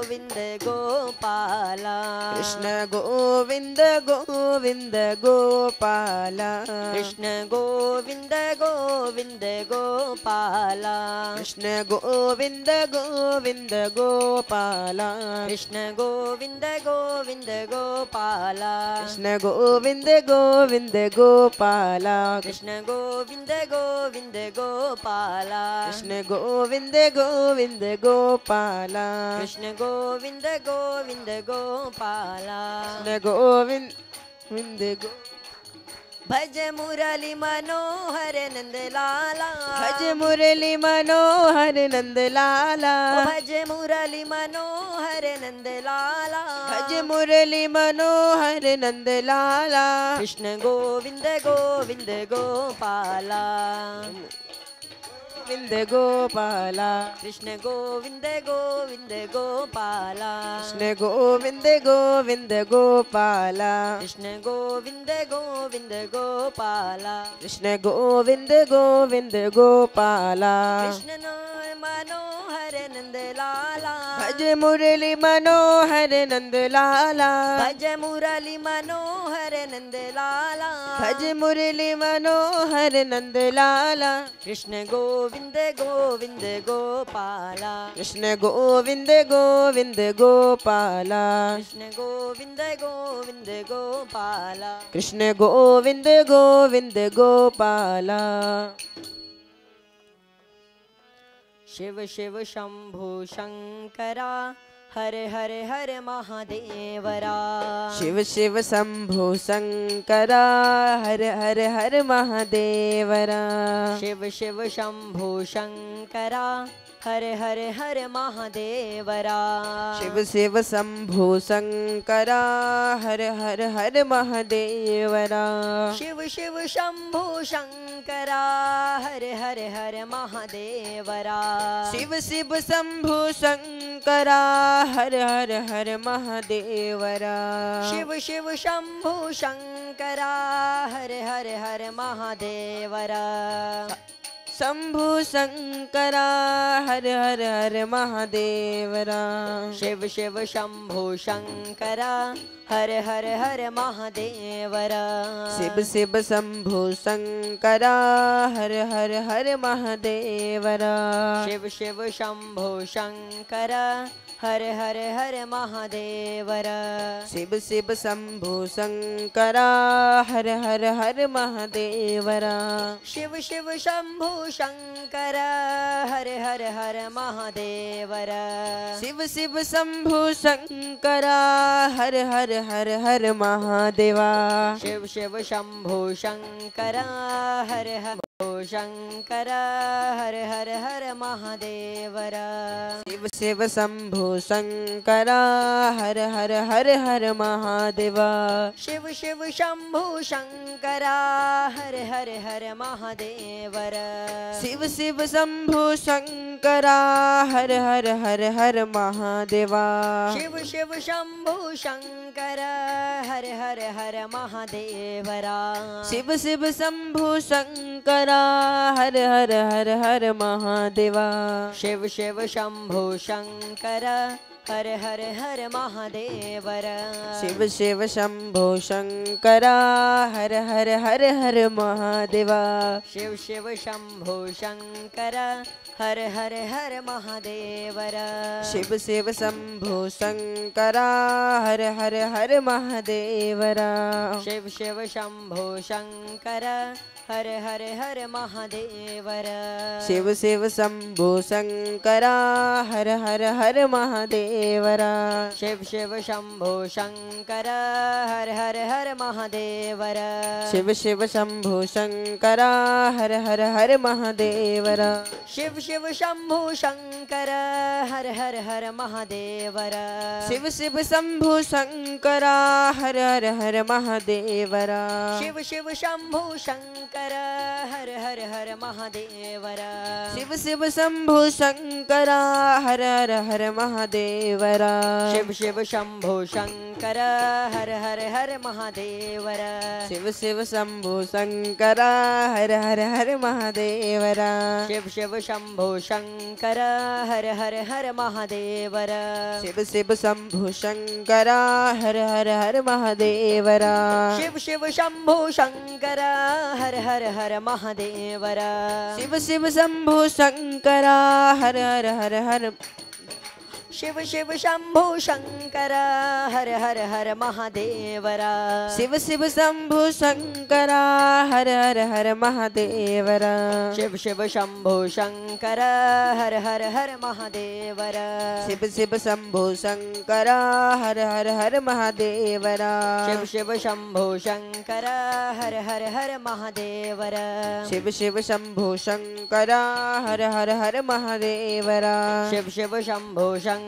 गोविंद गोपाला कृष्ण गोविंद गोविंद गोपाला कृष्ण गोविंद गोविंद गोपाला कृष्ण गोविंद गोविंद गोपाला कृष्ण गोविंद गोविंद गोपाला कृष्ण गोविंद गोविंद गोपाला कृष्ण गोविंद गोविंद गोपाला कृष्ण गोविंद गोविंद गोपाला कृष्ण गोविंद गोविंद गोपाला कृष्ण गोविंद गोविंद गो भज मुरली मनोहर नंद लाला भज मुरली मनोहर नंद लाला भज मुरली मनोहर नंद लाला भज मुरली मनोहर नंद लाला कृष्ण गोविंद गोविंद गोपाला गोविंद गोपाला कृष्ण गोविंद गोविंद गोपाला कृष्ण गोविंद गोविंद गोपाला कृष्ण गोविंद गोविंद गोपाला कृष्ण गोविंद गोविंद गोपाला कृष्ण मनोहर नंद लाला भज मुरली मनोहर नंद लाला भज मुरली मनोहर नंद लाला भज मुरली मनोहर नंद लाला कृष्ण गोविंद गोविंद गोपाला कृष्ण गोविंद गोविंद गोपाला कृष्ण गोविंद गोविंद गोपाला कृष्ण गोविंद गोविंद गोपाला शिव शिव शंभु शंकरा हर हर हर महादेवरा शिव शिव शंभु शंकरा हर हर हर महादेवरा शिव शिव शंभु शंकरा हर हर हर महादेवरा शिव शिव शंभु शंकरा हर हर हर महादेवरा शिव शिव शंभु शंकरा हर हर हर महादेवरा शिव शिव शंभु शंकरा हर हर हर महादेवरा शिव शिव शंभु शंकरा हर हर हर महादेवरा शंभु शंकरा हर हर हर महादेवरा शिव शिव शंभु शंकरा हर हर हर महादेवरा शिव शिव शंभु शंकरा हर हर हर महादेवरा शिव शिव शंभु शंकरा हर हर हर महादेवरा शिव शिव शंभु शंकरा हर हर हर महादेवरा शिव शिव शंभु शंकरा हर हर हर महादेवरा शिव शिव शंभु शंकरा हर हर हर हर महादेवा शिव शिव शंभु शंकरा हर हर शंकरा हर हर हर महादेवरा शिव शिव शंभु शंकरा हर हर हर हर महादेवा शिव शिव शंभु शंकरा हर हर हर महादेवरा शिव शिव शंभु शंकरा हर हर हर हर महादेवा शिव शिव शंभु शंकरा हर हर हर महादेवरा शिव शिव शंभु शंकरा हर हर हर हर महादेवा शिव शिव शंभु शंकरा हर हर हर महादेवरा शिव शिव शंभु शंकरा हर हर हर हर महादेवा शिव शिव शंभु शंकरा हर हर हर महादेवरा शिव शिव शंभु शंकरा हर हर हर महादेवरा शिव शिव शंभु शंकरा हर हर हर महादेवरा शिव शिव शंभु शंकरा हर हर हर महादेवरा शिव शिव शंभु शंकरा हर हर हर महादेवरा शिव शिव शंभु शंकरा हर हर हर महादेवरा शिव शिव शंभु शंकरा हर हर हर महादेवरा शिव शिव शंभु शंकरा हर हर हर महादेवरा शिव शिव शंभु शंकरा हर हर हर महादेवरा शिव शिव शंभु शंकरा हर हर हर महादेवरा शिव शिव शंभु शंकरा हर हर हर महादेवरा शिव शिव शंभु शंकरा हर हर हर महादेवरा शिव शिव शंभु शंभो शंकर हर हर हर महादेवर शिव शिव शंभु शंकरा हर हर हर महादेवरा शिव शिव शंभो शंकर हर हर हर महादेवर शिव शिव शंभु शंकरा हर हर हर हर शिव शिव शंभो शंकर हर हर हर महादेवर शिव शिव शंभु शंकरा हर हर हर महादेवरा शिव शिव शंभो शंकर हर हर हर महादेवर शिव शिव शंभु शंकरा हर हर हर महादेवरा शिव शिव शंभो शंकर हर हर हर महादेवर शिव शिव शंभु शंकरा हर हर हर महादेवरा शिव शिव शंभो शंकर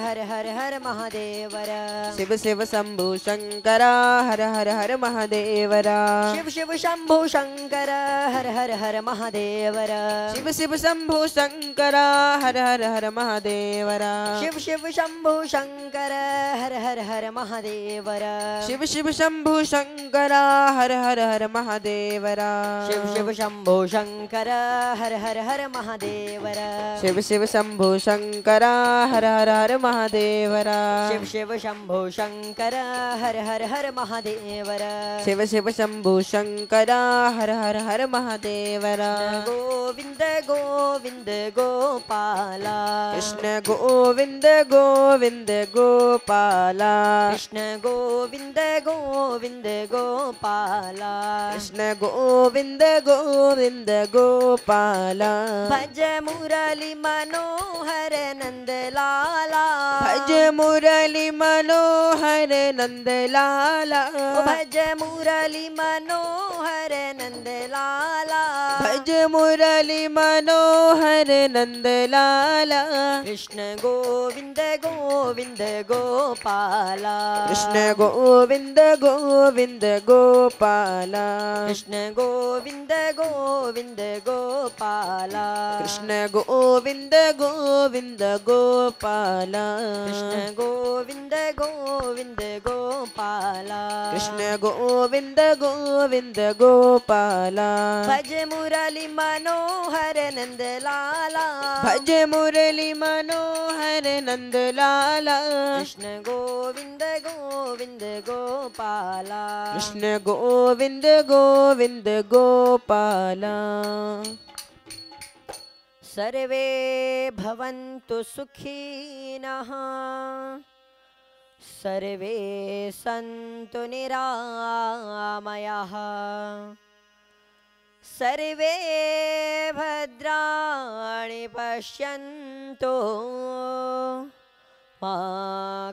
हर हर हर महादेवर शिव शिव शंभु शंकरा हर हर हर महादेवरा शिव शिव शंभो शंकर हर हर हर महादेवर शिव शिव शंभु शंकरा हर हर हर महादेवरा शिव शिव शंभो शंकर हर हर हर महादेवर शिव शिव शंभु शंकरा हर हर हर महादेवरा शिव शिव शंभो शंकर हर हर हर महादेवर शिव शिव शंभु शंकरा हर हर हर महादेवरा शिव शिव शंभो शंकर हर हर हर महादेवर शिव शिव शंभु शंकरा हर हर हर महादेवरा गोविंद गोविंद गोपाला कृष्ण गोविंद गोविंद गोपाला कृष्ण गोविंद गोविंद गोपाला कृष्ण गोविंद गोविंद गोपाला भज मुरली मनोहर नंद लाला भज मुरली मनोहर नंद लाला भज मुरली मनोहर नंद लाला भज मुरली मनोहर नंद लाला कृष्ण गोविंद गोविंद गोपाला कृष्ण गोविंद गोविंद गोपाला कृष्ण गोविंद गोविंद गोपाला कृष्ण गोविंद गोविंद गोपाला कृष्ण गोविंद गोविंद गोपाला कृष्ण गोविंद गोविंद गोपाला भज मुरली मनोहर नंद लाला भज मुरली मनोहर नंद लाला कृष्ण गोविंद गोविंद गोपाला कृष्ण गोविंद गोविंद गोपाला सर्वे भवन्तु सुखिनः सर्वे सन्तु निरामयाः सर्वे भद्राणि पश्यन्तु मा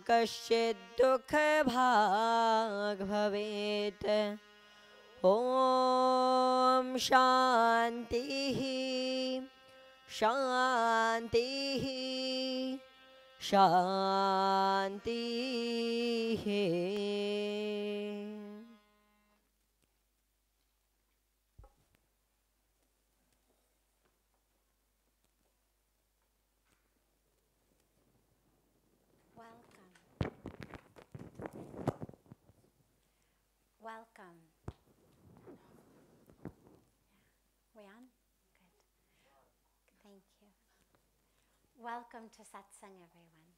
कश्चित् दुःखभाग् भवेत् ॐ शान्तिः शान्तिः शान्तिः Welcome. We on? Good. Thank you. Welcome to Satsang, everyone.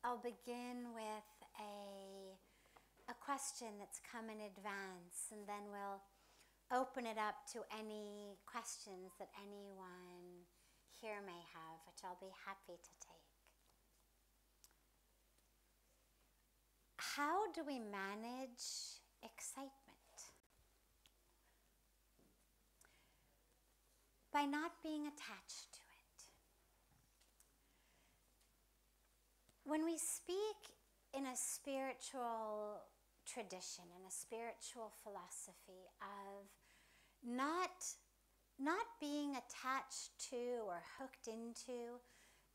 I'll begin with a question that's come in advance, and then we'll open it up to any questions that anyone here may have, which I'll be happy to take. How do we manage excitement? By not being attached to it. When we speak in a spiritual tradition, in a spiritual philosophy of not being attached to or hooked into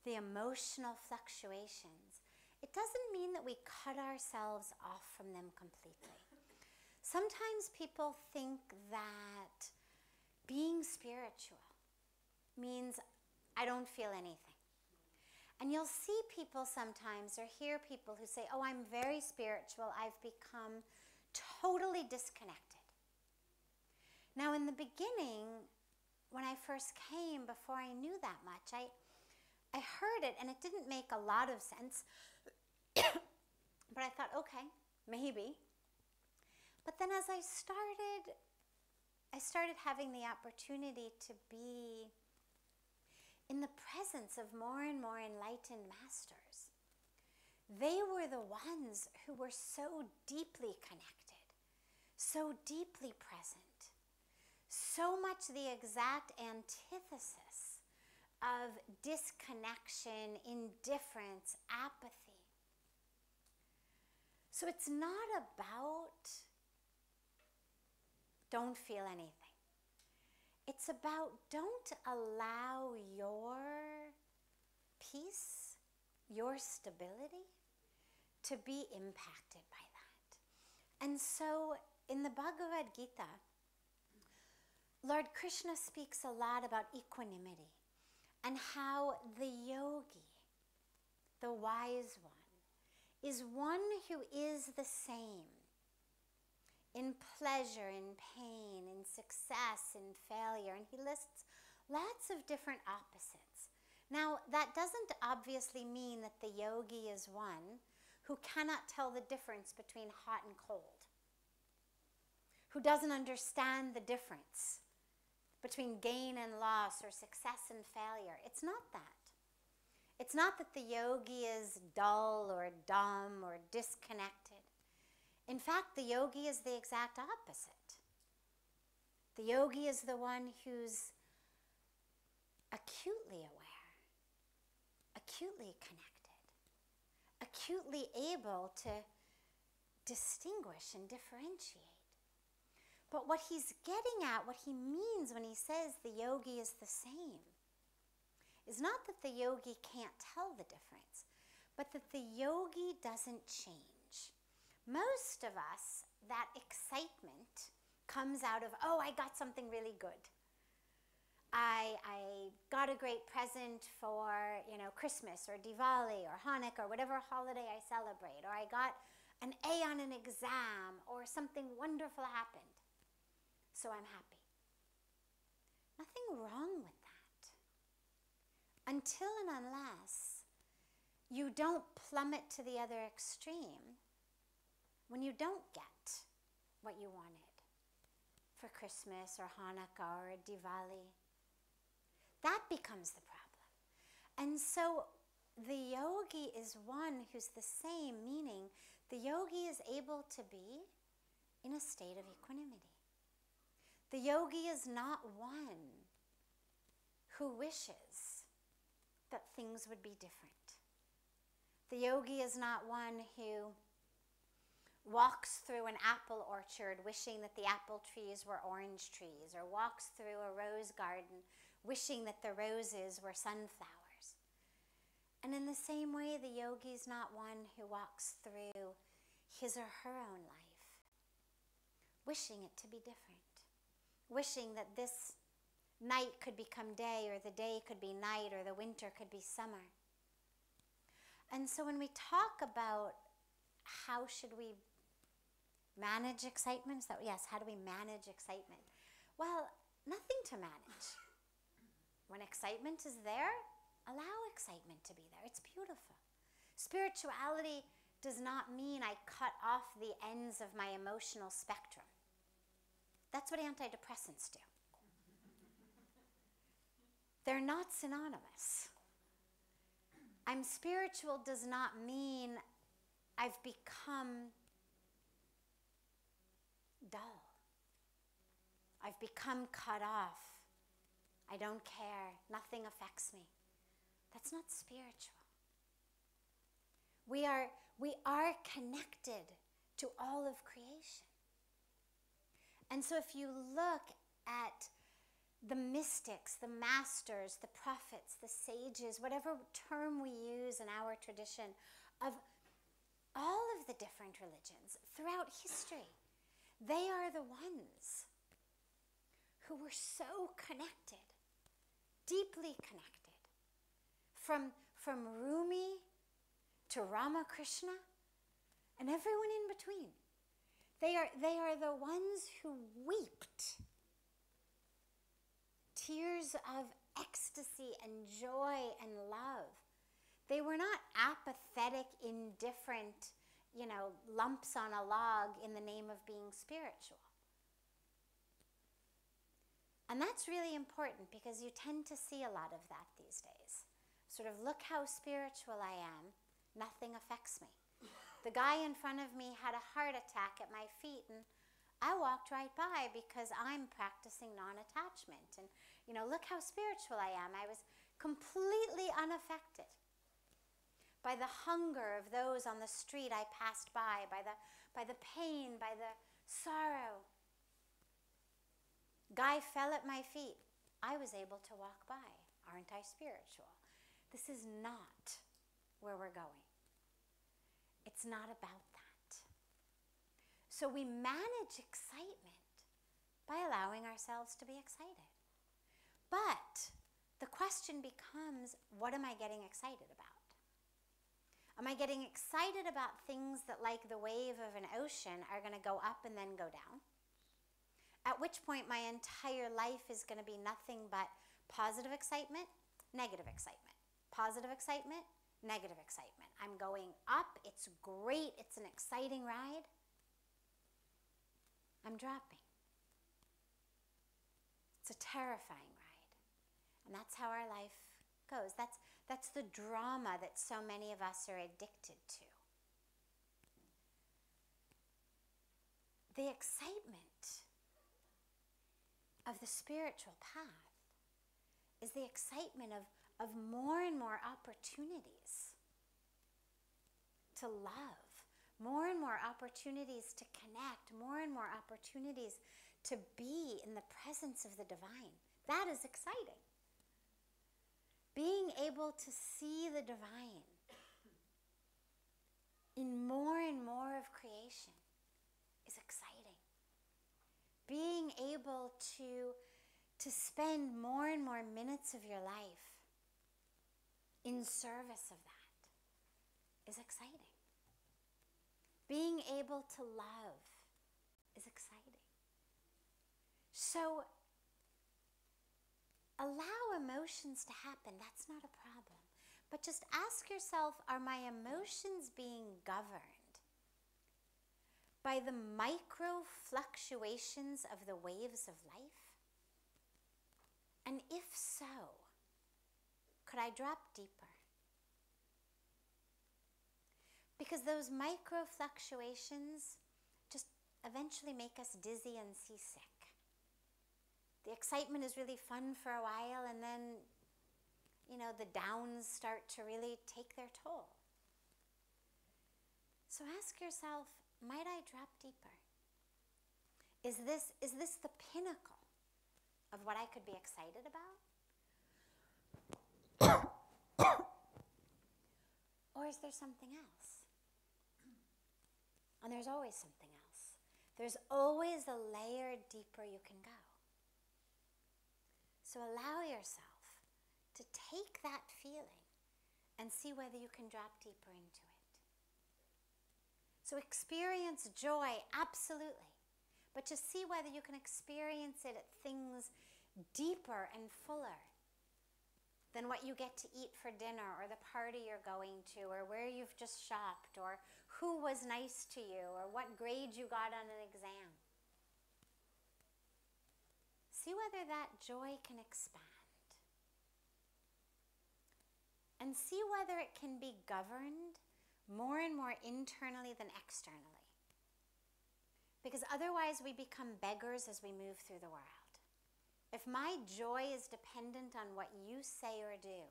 the emotional fluctuations, it doesn't mean that we cut ourselves off from them completely. Sometimes people think that being spiritual means I don't feel anything. And you'll see people sometimes or hear people who say, oh, I'm very spiritual, I've become totally disconnected. Now, in the beginning, when I first came, before I knew that much, I heard it and it didn't make a lot of sense. But I thought, okay, maybe. But then as I started having the opportunity to be in the presence of more and more enlightened masters. They were the ones who were so deeply connected, so deeply present, so much the exact antithesis of disconnection, indifference, apathy. So it's not about don't feel anything. It's about don't allow your peace, your stability to be impacted by that. And so in the Bhagavad Gita, Lord Krishna speaks a lot about equanimity and how the yogi, the wise one, is one who is the same in pleasure, in pain, in success, in failure. And he lists lots of different opposites. Now, that doesn't obviously mean that the yogi is one who cannot tell the difference between hot and cold, who doesn't understand the difference between gain and loss or success and failure. It's not that. It's not that the yogi is dull or dumb or disconnected. In fact, the yogi is the exact opposite. The yogi is the one who's acutely aware, acutely connected, acutely able to distinguish and differentiate. But what he's getting at, what he means when he says the yogi is the same, is not that the yogi can't tell the difference, but that the yogi doesn't change. Most of us, that excitement comes out of, oh, I got something really good. I got a great present for, Christmas or Diwali or Hanukkah or whatever holiday I celebrate, or I got an A on an exam, or something wonderful happened. So I'm happy. Nothing wrong with that. Until and unless you don't plummet to the other extreme when you don't get what you wanted for Christmas or Hanukkah or Diwali. That becomes the problem. And so the yogi is one who's the same, meaning the yogi is able to be in a state of equanimity. The yogi is not one who wishes that things would be different. The yogi is not one who walks through an apple orchard wishing that the apple trees were orange trees, or walks through a rose garden wishing that the roses were sunflowers. And in the same way, the yogi is not one who walks through his or her own life wishing it to be different, wishing that this night could become day, or the day could be night, or the winter could be summer. And so when we talk about how should we manage excitement, how do we manage excitement? Well, nothing to manage. When excitement is there, allow excitement to be there. It's beautiful. Spirituality does not mean I cut off the ends of my emotional spectrum. That's what antidepressants do. They're not synonymous. I'm spiritual does not mean I've become dull. I've become cut off. I don't care. Nothing affects me. That's not spiritual. We are connected to all of creation. And so if you look at the mystics, the masters, the prophets, the sages, whatever term we use in our tradition, of all of the different religions throughout history, they are the ones who were so connected, deeply connected. From Rumi to Ramakrishna and everyone in between. They are the ones who wept tears of ecstasy and joy and love. They were not apathetic, indifferent, lumps on a log in the name of being spiritual. And that's really important because you tend to see a lot of that these days. Sort of, look how spiritual I am, nothing affects me. The guy in front of me had a heart attack at my feet, and I walked right by because I'm practicing non-attachment. And, look how spiritual I am. I was completely unaffected by the hunger of those on the street I passed by the pain, by the sorrow. Guy fell at my feet. I was able to walk by. Aren't I spiritual? This is not where we're going. It's not about that. So we manage excitement by allowing ourselves to be excited. But the question becomes, what am I getting excited about? Am I getting excited about things that, like the wave of an ocean, are going to go up and then go down? At which point my entire life is going to be nothing but positive excitement, negative excitement. Positive excitement, negative excitement. I'm going up, it's great, it's an exciting ride. I'm dropping. It's a terrifying ride. And that's how our life goes. That's the drama that so many of us are addicted to. The excitement of the spiritual path is the excitement of more and more opportunities to love, more and more opportunities to connect, more and more opportunities to be in the presence of the divine. That is exciting. Being able to see the divine in more and more of creation is exciting. Being able to spend more and more minutes of your life in service of that is exciting. Being able to love is exciting. So allow emotions to happen. That's not a problem. But just ask yourself, are my emotions being governed by the micro fluctuations of the waves of life? And if so, could I drop deeper? Because those micro fluctuations just eventually make us dizzy and seasick. The excitement is really fun for a while, and then, the downs start to really take their toll. So ask yourself, might I drop deeper? Is this the pinnacle of what I could be excited about? Or is there something else? And there's always something else. There's always a layer deeper you can go. So allow yourself to take that feeling and see whether you can drop deeper into it. So experience joy, absolutely. But just see whether you can experience it at things deeper and fuller than what you get to eat for dinner, or the party you're going to, or where you've just shopped, or who was nice to you, or what grade you got on an exam. See whether that joy can expand. And see whether it can be governed more and more internally than externally. Because otherwise we become beggars as we move through the world. If my joy is dependent on what you say or do,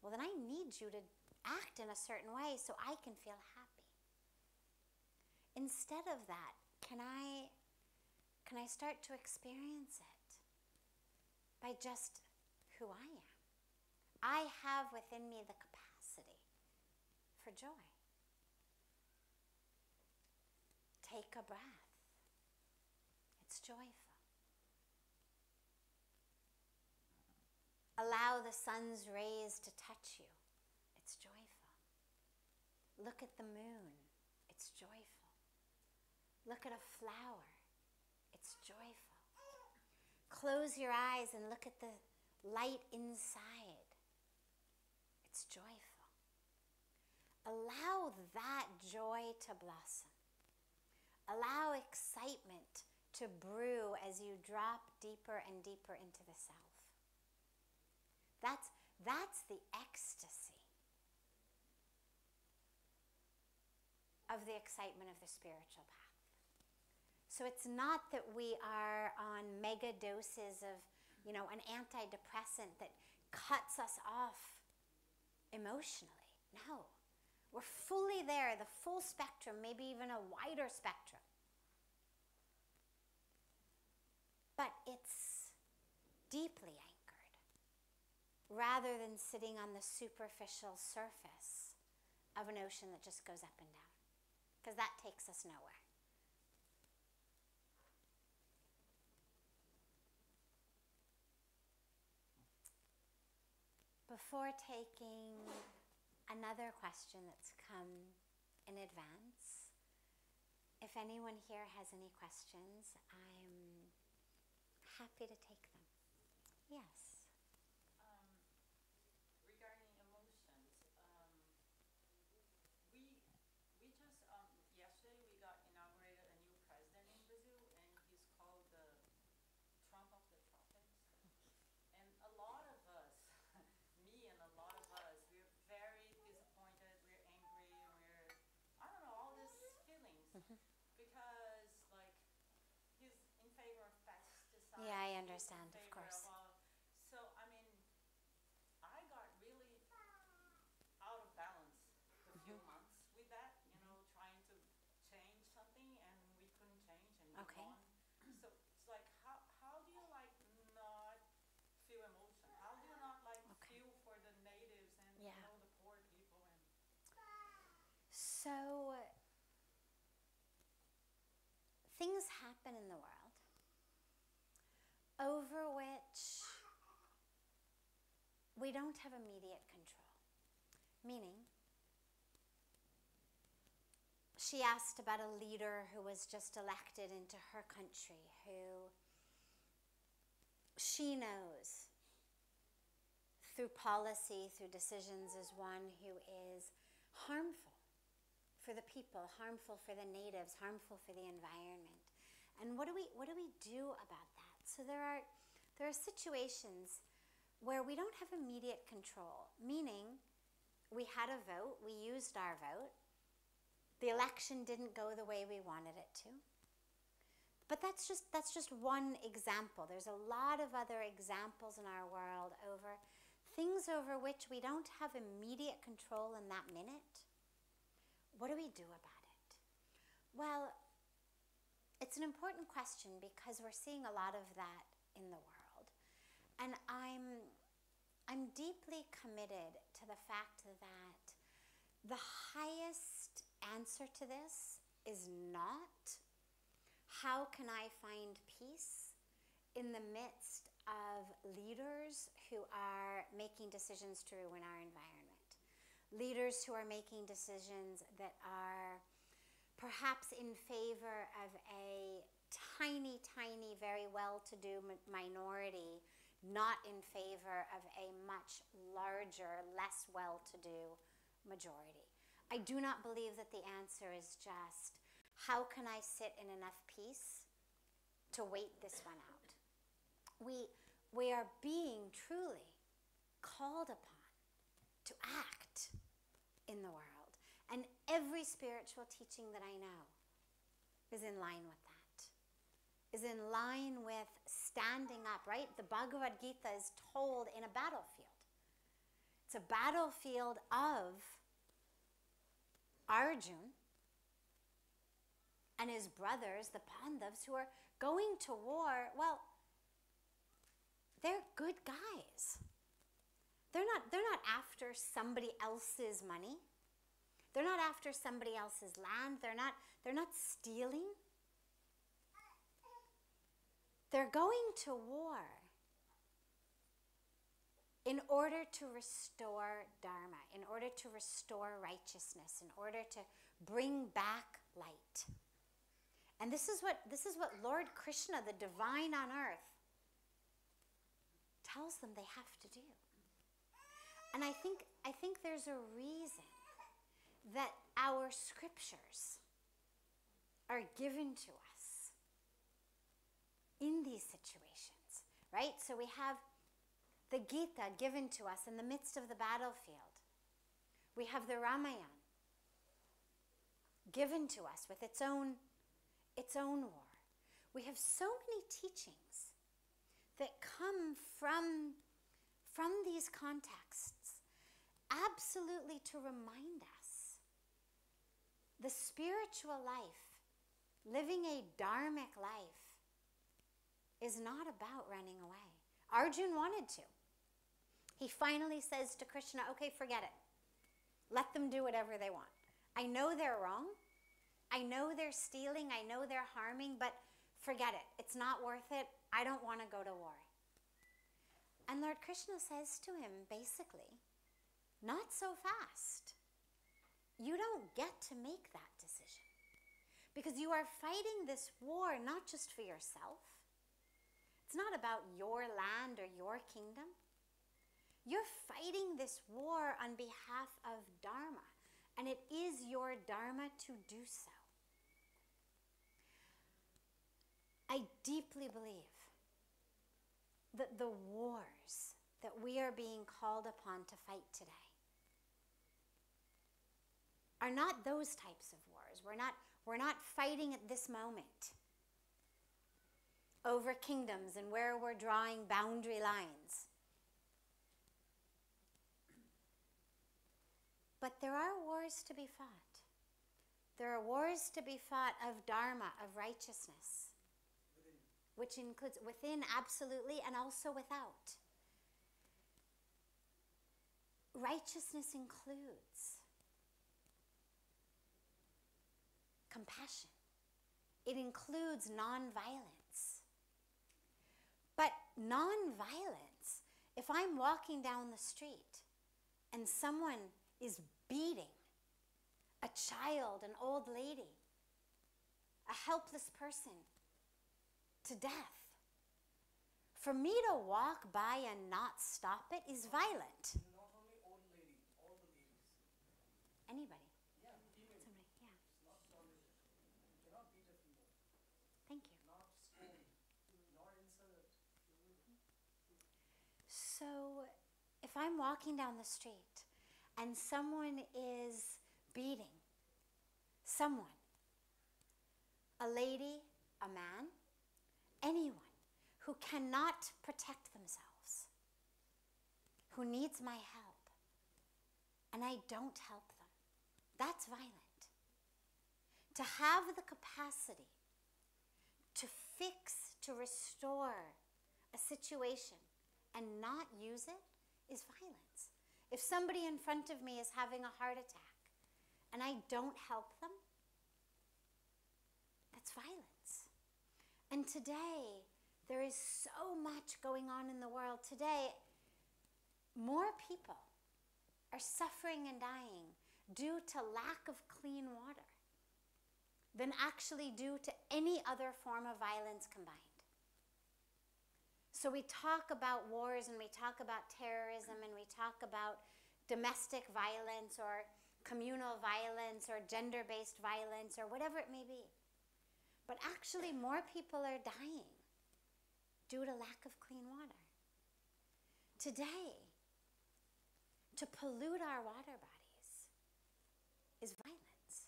well, then I need you to act in a certain way so I can feel happy. Instead of that, can I start to experience it by just who I am? I have within me the capacity for joy. Take a breath. It's joyful. Allow the sun's rays to touch you. It's joyful. Look at the moon. It's joyful. Look at a flower. It's joyful. close your eyes and look at the light inside. It's joyful. Allow that joy to blossom. Allow excitement to brew as you drop deeper and deeper into the self. That's the ecstasy of the excitement of the spiritual path. So it's not that we are on mega doses of, an antidepressant that cuts us off emotionally. No. We're fully there, the full spectrum, maybe even a wider spectrum. But it's deeply anchored, rather than sitting on the superficial surface of an ocean that just goes up and down, because that takes us nowhere. Before taking another question that's come in advance, if anyone here has any questions, I'm happy to take them. Yes. Regarding emotions, we just yesterday we got inaugurated a new president in Brazil, and he's called the Trump of the Tropics. And a lot of us, me and a lot of us, we're very disappointed, we're angry, we're, I don't know, all these feelings. Because, like, he's in favor of pesticides. Yeah, I understand, of course. So, I mean, I got really out of balance a few months with that, trying to change something, and we couldn't change and move on. So it's like, how do you not feel emotion? How do you not feel for the natives and the poor people? And So things happen in the world over which we don't have immediate control. Meaning, she asked about a leader who was just elected into her country, who she knows through policy, through decisions, is one who is harmful for the people, harmful for the natives, harmful for the environment. And what do we do about that? So there are situations where we don't have immediate control, meaning we had a vote, we used our vote, the election didn't go the way we wanted it to. But that's just one example. There's a lot of other examples in our world over things over which we don't have immediate control in that minute. What do we do about it? Well, it's an important question because we're seeing a lot of that in the world. And I'm deeply committed to the fact that the highest answer to this is not how can I find peace in the midst of leaders who are making decisions to ruin our environment. Leaders who are making decisions that are perhaps in favor of a tiny, tiny, very well-to-do minority, not in favor of a much larger, less well-to-do majority. I do not believe that the answer is just, how can I sit in enough peace to wait this one out? We are being truly called upon to act in the world. And every spiritual teaching that I know is in line with that, is in line with standing up, right? The Bhagavad Gita is told in a battlefield. It's a battlefield of Arjun and his brothers, the Pandavas, who are going to war. Well, they're good guys. They're not after somebody else's money. They're not after somebody else's land. They're not stealing. They're going to war in order to restore Dharma, in order to restore righteousness, in order to bring back light. And this is what Lord Krishna, the divine on earth, tells them they have to do. And I think there's a reason that our scriptures are given to us in these situations, right? So we have the Gita given to us in the midst of the battlefield. We have the Ramayana given to us with its own war. We have so many teachings that come from these contexts, absolutely to remind us the spiritual life, living a dharmic life, is not about running away. Arjun wanted to. He finally says to Krishna, okay, forget it. Let them do whatever they want. I know they're wrong. I know they're stealing. I know they're harming, but forget it. It's not worth it. I don't want to go to war. And Lord Krishna says to him, basically, not so fast. You don't get to make that decision. Because you are fighting this war not just for yourself. It's not about your land or your kingdom. You're fighting this war on behalf of Dharma. And it is your Dharma to do so. I deeply believe that the wars that we are being called upon to fight today are not those types of wars. We're not fighting at this moment over kingdoms and where we're drawing boundary lines. But there are wars to be fought. There are wars to be fought of Dharma, of righteousness, which includes within, absolutely, and also without. Righteousness includes compassion. It includes nonviolence. But nonviolence, if I'm walking down the street and someone is beating a child, an old lady, a helpless person to death, for me to walk by and not stop it is violent. Not only old lady, all the ladies. Anybody? Yeah, female. Somebody, yeah. It's not tolerated. You cannot beat a female. Thank you. Not scold, nor insult. So if I'm walking down the street and someone is beating someone, a lady, a man, anyone who cannot protect themselves, who needs my help, and I don't help them, that's violent. To have the capacity to fix, to restore a situation and not use it is violence. If somebody in front of me is having a heart attack and I don't help them, that's violence. And today, there is so much going on in the world. Today, more people are suffering and dying due to lack of clean water than actually due to any other form of violence combined. So we talk about wars and we talk about terrorism and we talk about domestic violence or communal violence or gender-based violence or whatever it may be. But actually more people are dying due to lack of clean water. Today, to pollute our water bodies is violence.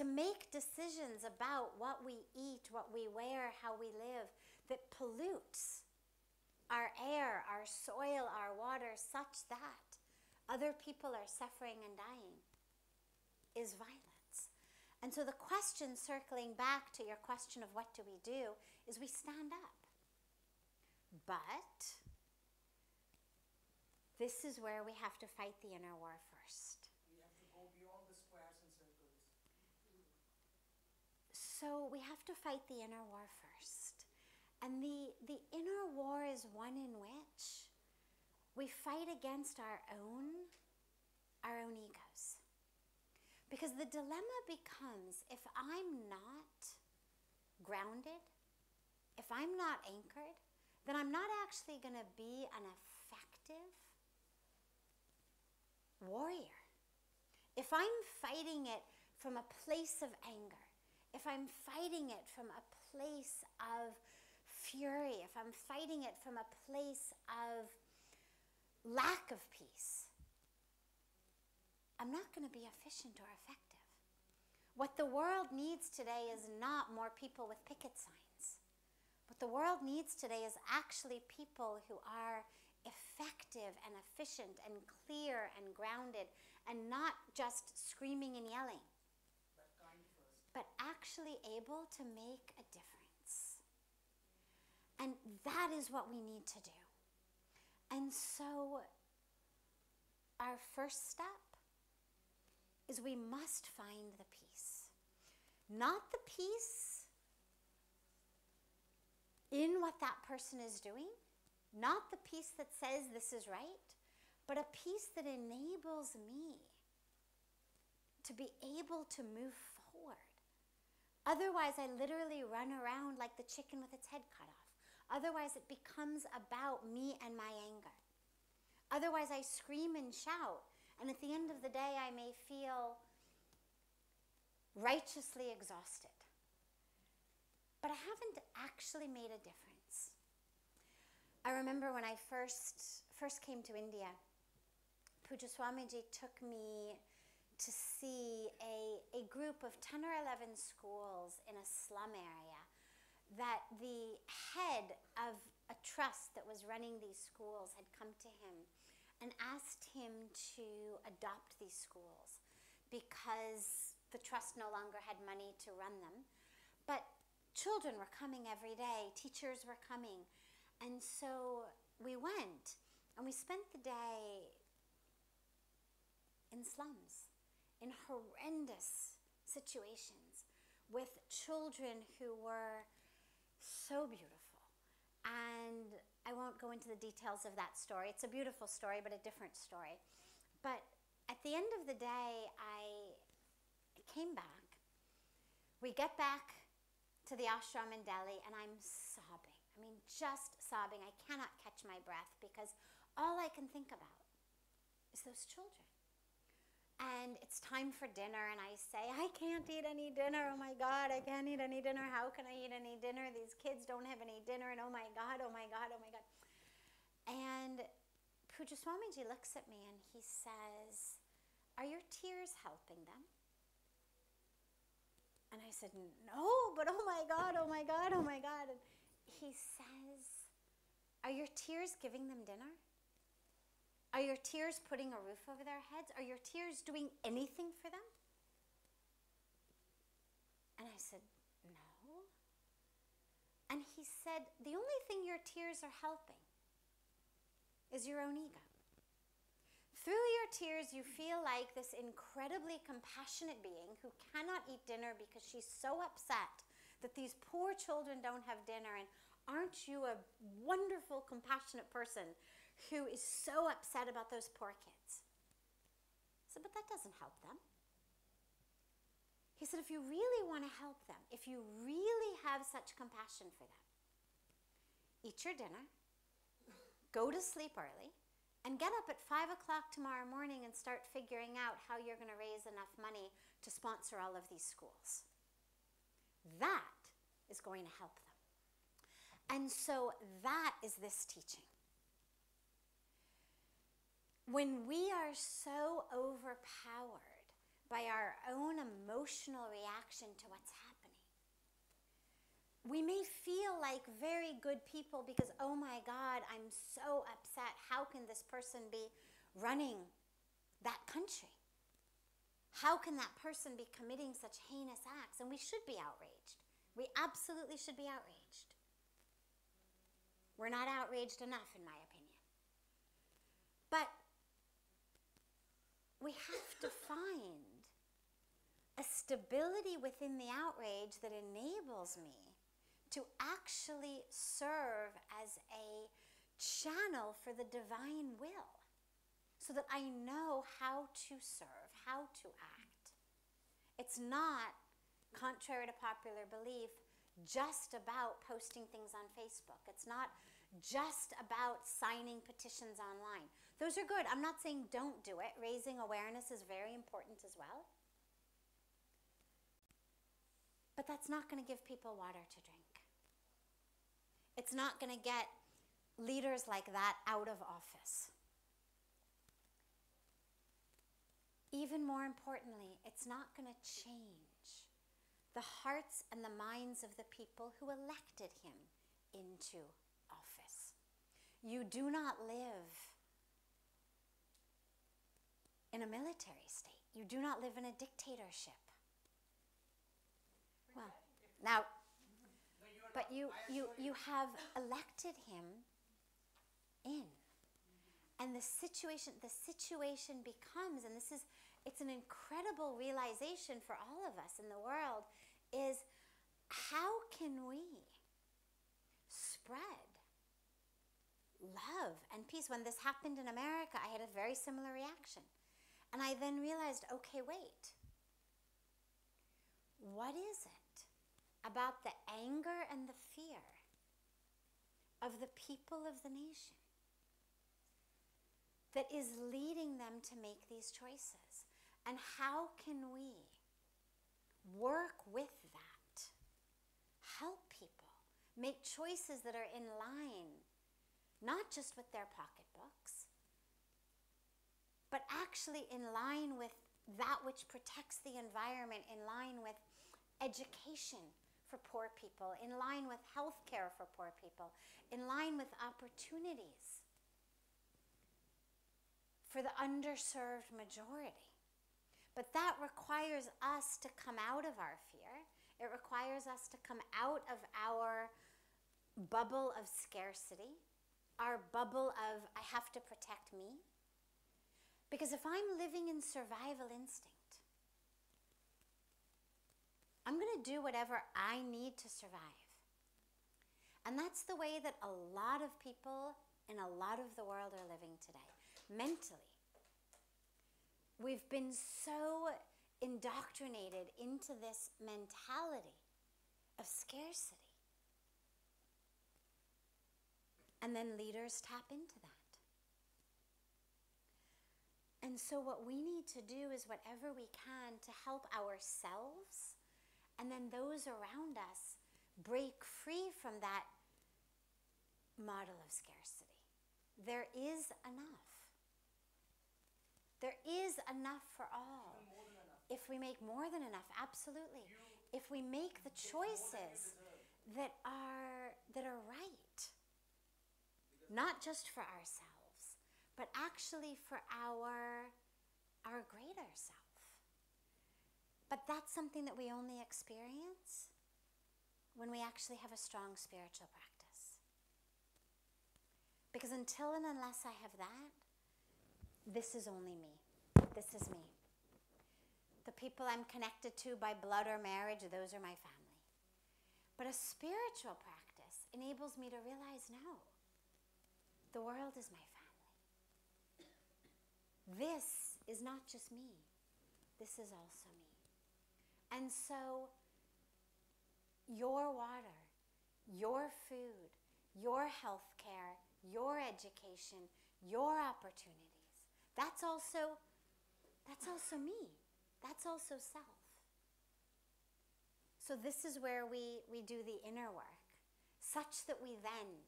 To make decisions about what we eat, what we wear, how we live, that pollutes our air, our soil, our water, such that other people are suffering and dying, is violence. And so the question, circling back to your question of what do, is we stand up. But this is where we have to fight the inner war first. We have to go beyond the squares and circles. So we have to fight the inner war first. And the inner war is one in which we fight against our own egos. Because the dilemma becomes, if I'm not grounded, if I'm not anchored, then I'm not actually going to be an effective warrior. If I'm fighting it from a place of anger, if I'm fighting it from a place of fury, if I'm fighting it from a place of lack of peace, I'm not going to be efficient or effective. What the world needs today is not more people with picket signs. What the world needs today is actually people who are effective and efficient and clear and grounded and not just screaming and yelling, But kind first. but actually able to make a difference. And that is what we need to do. And so our first step is we must find the peace. Not the peace in what that person is doing, not the peace that says this is right, but a peace that enables me to be able to move forward. Otherwise, I literally run around like the chicken with its head cut off. Otherwise, it becomes about me and my anger. Otherwise, I scream and shout, and at the end of the day, I may feel righteously exhausted. But I haven't actually made a difference. I remember when I first came to India, Puja Swamiji took me to see a group of 10 or 11 schools in a slum area that the head of a trust that was running these schools had come to him and asked him to adopt these schools because the trust no longer had money to run them. But children were coming every day, teachers were coming. And so we went and we spent the day in slums, in horrendous situations with children who were so beautiful. And I won't go into the details of that story. It's a beautiful story, but a different story. But at the end of the day, I came back. We get back to the ashram in Delhi, and I'm sobbing. I mean, just sobbing. I cannot catch my breath because all I can think about is those children. And it's time for dinner, and I say, I can't eat any dinner. Oh my God, I can't eat any dinner. How can I eat any dinner? These kids don't have any dinner, and oh my God, oh my God, oh my God. And Puja Swamiji looks at me and he says, are your tears helping them? And I said, no, but oh my God, oh my God, oh my God. And he says, are your tears giving them dinner? Are your tears putting a roof over their heads? Are your tears doing anything for them? And I said, no. And he said, the only thing your tears are helping is your own ego. Through your tears, you feel like this incredibly compassionate being who cannot eat dinner because she's so upset that these poor children don't have dinner. And aren't you a wonderful, compassionate person who is so upset about those poor kids? I said, but that doesn't help them. He said, if you really want to help them, if you really have such compassion for them, eat your dinner, go to sleep early, and get up at 5 o'clock tomorrow morning and start figuring out how you're going to raise enough money to sponsor all of these schools. That is going to help them. And so that is this teaching. When we are so overpowered by our own emotional reaction to what's happening, we may feel like very good people because, oh my God, I'm so upset. How can this person be running that country? How can that person be committing such heinous acts? And we should be outraged. We absolutely should be outraged. We're not outraged enough, in my opinion. But we have to find a stability within the outrage that enables me to actually serve as a channel for the divine will, so that I know how to serve, how to act. It's not, contrary to popular belief, just about posting things on Facebook. It's not just about signing petitions online. Those are good. I'm not saying don't do it. Raising awareness is very important as well. But that's not going to give people water to drink. It's not going to get leaders like that out of office. Even more importantly, it's not going to change the hearts and the minds of the people who elected him into office. You do not live in a military state. You do not live in a dictatorship. Well, now, but you have elected him in. And the situation becomes, and it's an incredible realization for all of us in the world, is how can we spread love and peace? When this happened in America, I had a very similar reaction. And I then realized, okay, wait. What is it about the anger and the fear of the people of the nation that is leading them to make these choices? And how can we work with that? Help people make choices that are in line, not just with their pocketbooks, but actually in line with that which protects the environment, in line with education for poor people, in line with health care for poor people, in line with opportunities for the underserved majority. But that requires us to come out of our fear. It requires us to come out of our bubble of scarcity, our bubble of, I have to protect me. Because if I'm living in survival instinct, I'm going to do whatever I need to survive. And that's the way that a lot of people in a lot of the world are living today. Mentally, we've been so indoctrinated into this mentality of scarcity. And then leaders tap into that. And so what we need to do is whatever we can to help ourselves and then those around us break free from that model of scarcity. There is enough. There is enough for all. If we make more than enough, absolutely. If we make the choices that are right, not just for ourselves, but actually for our greater self. But that's something that we only experience when we actually have a strong spiritual practice. Because until and unless I have that, this is only me. This is me. The people I'm connected to by blood or marriage, those are my family. But a spiritual practice enables me to realize, no, the world is my family. This is not just me. This is also me. And so your water, your food, your health care, your education, your opportunities, that's also me. That's also self. So this is where we do the inner work, such that we then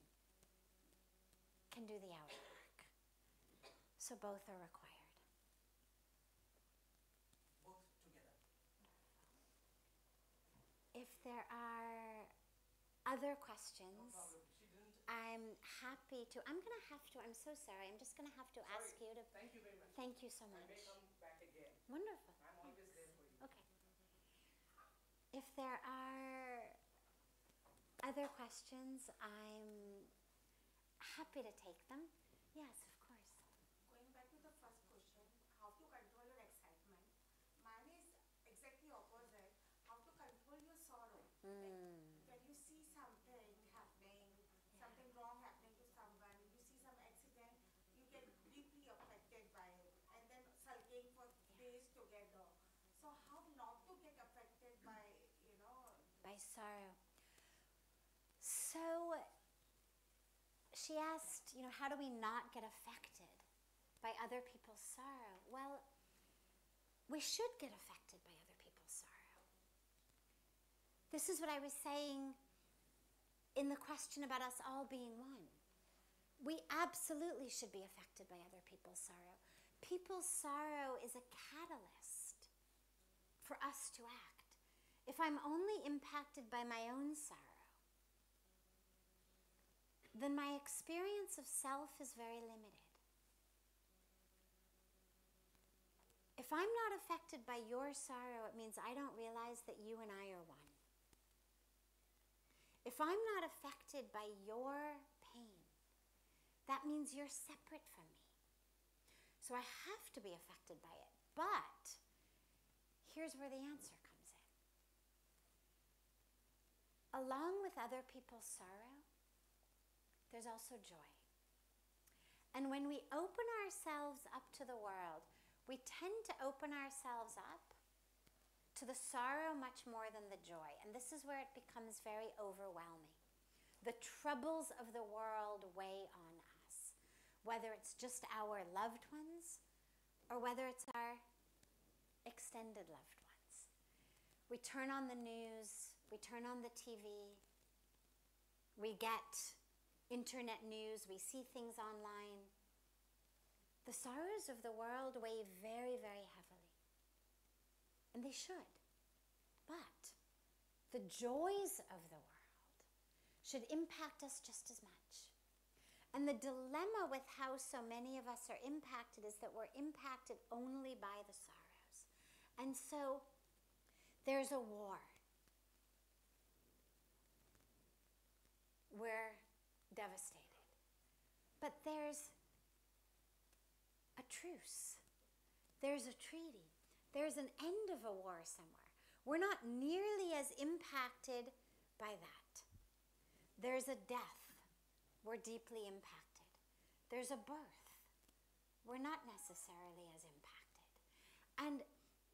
can do the outer work. So both are required. Both together. If there are other questions, No problem. She didn't. I'm happy to. I'm so sorry. I'm just going to have to ask you to. Thank you very much. Thank you so I much. may come back again. Wonderful. I'm always there for you. Okay. If there are other questions, I'm happy to take them. Yes, of course. Going back to the first question, how to control your excitement. Mine is exactly opposite. How to control your sorrow. When you see something happening, something wrong happening to someone, you see some accident, you get deeply affected by it, and then sulking for days together. So how not to get affected by, By sorrow. So she asked, how do we not get affected by other people's sorrow? Well, we should get affected by other people's sorrow. This is what I was saying in the question about us all being one. We absolutely should be affected by other people's sorrow. People's sorrow is a catalyst for us to act. If I'm only impacted by my own sorrow, then my experience of self is very limited. If I'm not affected by your sorrow, it means I don't realize that you and I are one. If I'm not affected by your pain, that means you're separate from me. So I have to be affected by it. But here's where the answer comes in. Along with other people's sorrow, there's also joy. And when we open ourselves up to the world, we tend to open ourselves up to the sorrow much more than the joy. And this is where it becomes very overwhelming. The troubles of the world weigh on us, whether it's just our loved ones or whether it's our extended loved ones. We turn on the news, we turn on the TV, we get internet news, we see things online. The sorrows of the world weigh very, very heavily. And they should. But the joys of the world should impact us just as much. And the dilemma with how so many of us are impacted is that we're impacted only by the sorrows. And so there's a war. We're devastated. But there's a truce. There's a treaty. There's an end of a war somewhere. We're not nearly as impacted by that. There's a death. We're deeply impacted. There's a birth. We're not necessarily as impacted. And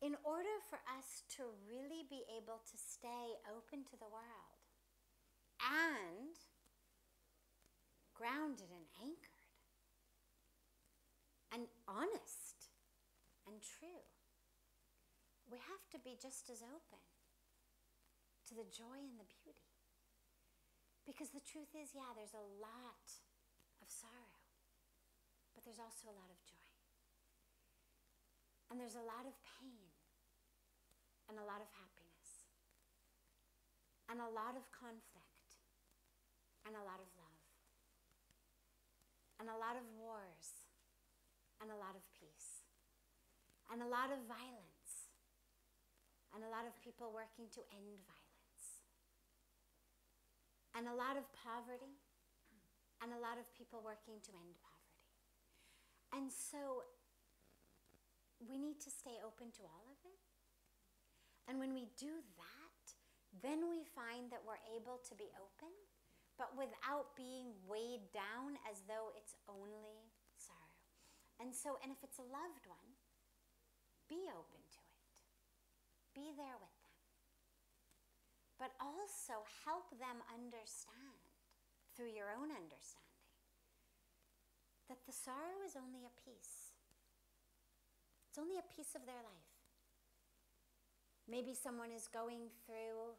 in order for us to really be able to stay open to the world and grounded and anchored and honest and true, we have to be just as open to the joy and the beauty. Because the truth is, yeah, there's a lot of sorrow, but there's also a lot of joy. And there's a lot of pain and a lot of happiness and a lot of conflict and a lot of love and a lot of wars and a lot of peace and a lot of violence and a lot of people working to end violence and a lot of poverty and a lot of people working to end poverty. And so we need to stay open to all of it. And when we do that, then we find that we're able to be open, but without being weighed down as though it's only sorrow. And if it's a loved one, be open to it. Be there with them. But also help them understand, through your own understanding, that the sorrow is only a piece. It's only a piece of their life. Maybe someone is going through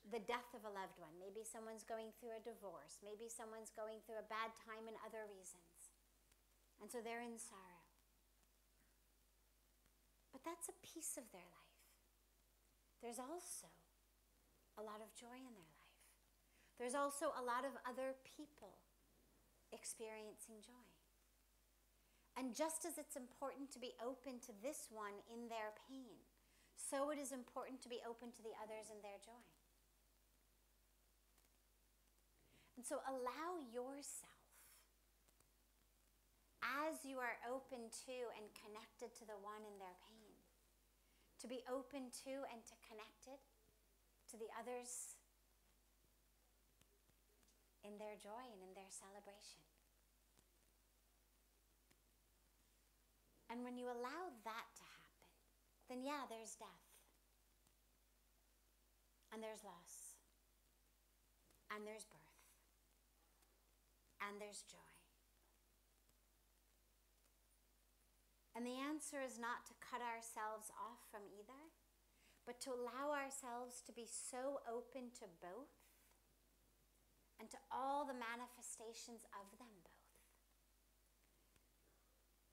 the death of a loved one. Maybe someone's going through a divorce. Maybe someone's going through a bad time and other reasons. And so they're in sorrow. But that's a piece of their life. There's also a lot of joy in their life. There's also a lot of other people experiencing joy. And just as it's important to be open to this one in their pain, so it is important to be open to the others in their joy. And so allow yourself, as you are open to and connected to the one in their pain, to be open to and to connected to the others in their joy and in their celebration. And when you allow that to happen, then yeah, there's death. And there's loss. And there's birth. and there's joy. And the answer is not to cut ourselves off from either, but to allow ourselves to be so open to both and to all the manifestations of them both.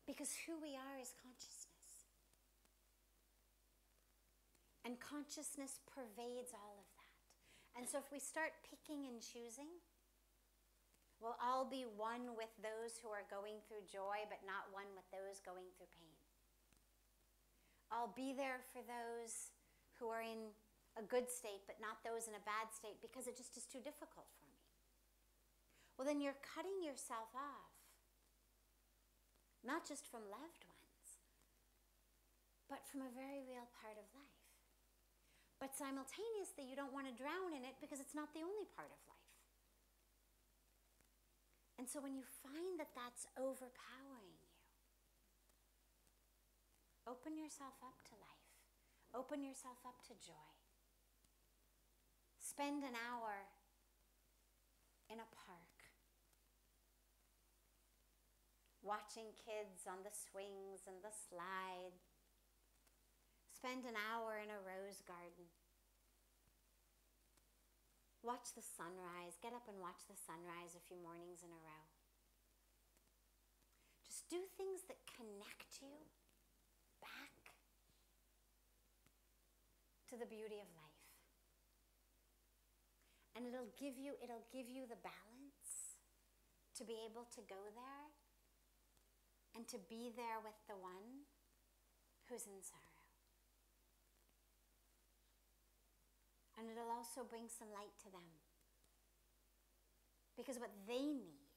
Because who we are is consciousness. And consciousness pervades all of that. And so if we start picking and choosing, we'll all be one with those who are going through joy, but not one with those going through pain. I'll be there for those who are in a good state, but not those in a bad state, because it just is too difficult for me. Well, then you're cutting yourself off, not just from loved ones, but from a very real part of life. But simultaneously, you don't want to drown in it because it's not the only part of life. And so when you find that that's overpowering you, open yourself up to life. Open yourself up to joy. Spend an hour in a park, watching kids on the swings and the slide. Spend an hour in a rose garden. Watch the sunrise. Get up and watch the sunrise a few mornings in a row. Just do things that connect you back to the beauty of life. And it'll give you the balance to be able to go there and to be there with the one who's in sorrow. And it'll also bring some light to them. Because what they need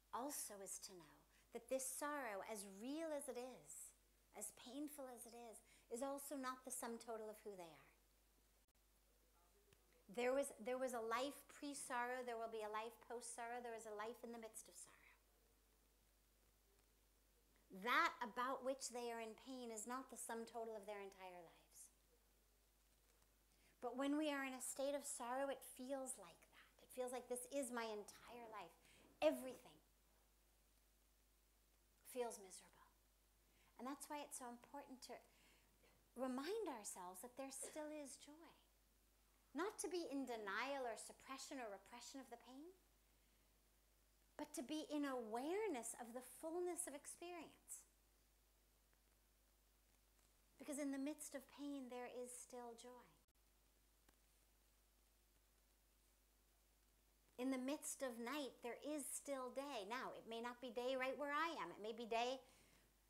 also is to know that this sorrow, as real as it is, as painful as it is also not the sum total of who they are. There was a life pre-sorrow, there will be a life post-sorrow, there is a life in the midst of sorrow. That about which they are in pain is not the sum total of their entire lives. But when we are in a state of sorrow, it feels like that. It feels like this is my entire life. Everything feels miserable. And that's why it's so important to remind ourselves that there still is joy. Not to be in denial or suppression or repression of the pain, but to be in awareness of the fullness of experience. Because in the midst of pain, there is still joy. In the midst of night, there is still day. Now, it may not be day right where I am. It may be day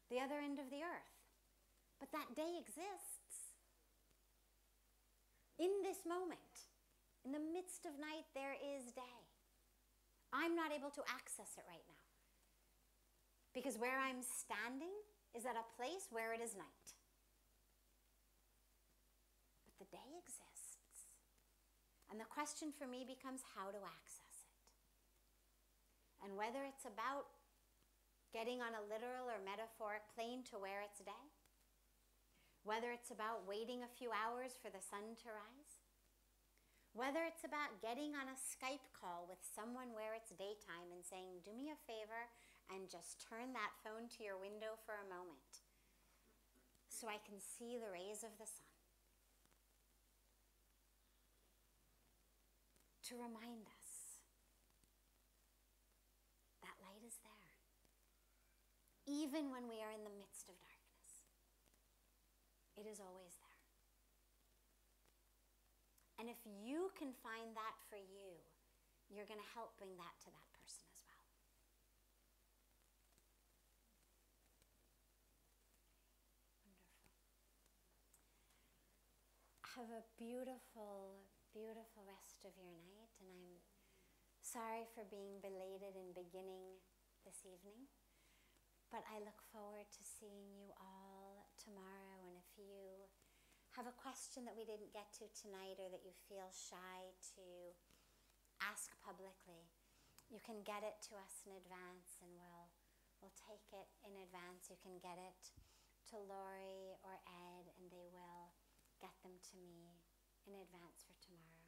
the other end of the earth. But that day exists. In this moment, in the midst of night, there is day. I'm not able to access it right now. Because where I'm standing is at a place where it is night. But the day exists. And the question for me becomes how to access it. And whether it's about getting on a literal or metaphoric plane to where it's day, whether it's about waiting a few hours for the sun to rise, whether it's about getting on a Skype call with someone where it's daytime and saying, do me a favor and just turn that phone to your window for a moment so I can see the rays of the sun. To remind us that light is there, even when we are in the midst of darkness. It is always there. And if you can find that for you, you're going to help bring that to that person as well. Wonderful. Have a beautiful, beautiful rest of your night, and I'm sorry for being belated in beginning this evening, but I look forward to seeing you all tomorrow. And if you have a question that we didn't get to tonight or that you feel shy to ask publicly, you can get it to us in advance and we'll take it in advance. You can get it to Lori or Ed and they will get them to me in advance for tomorrow.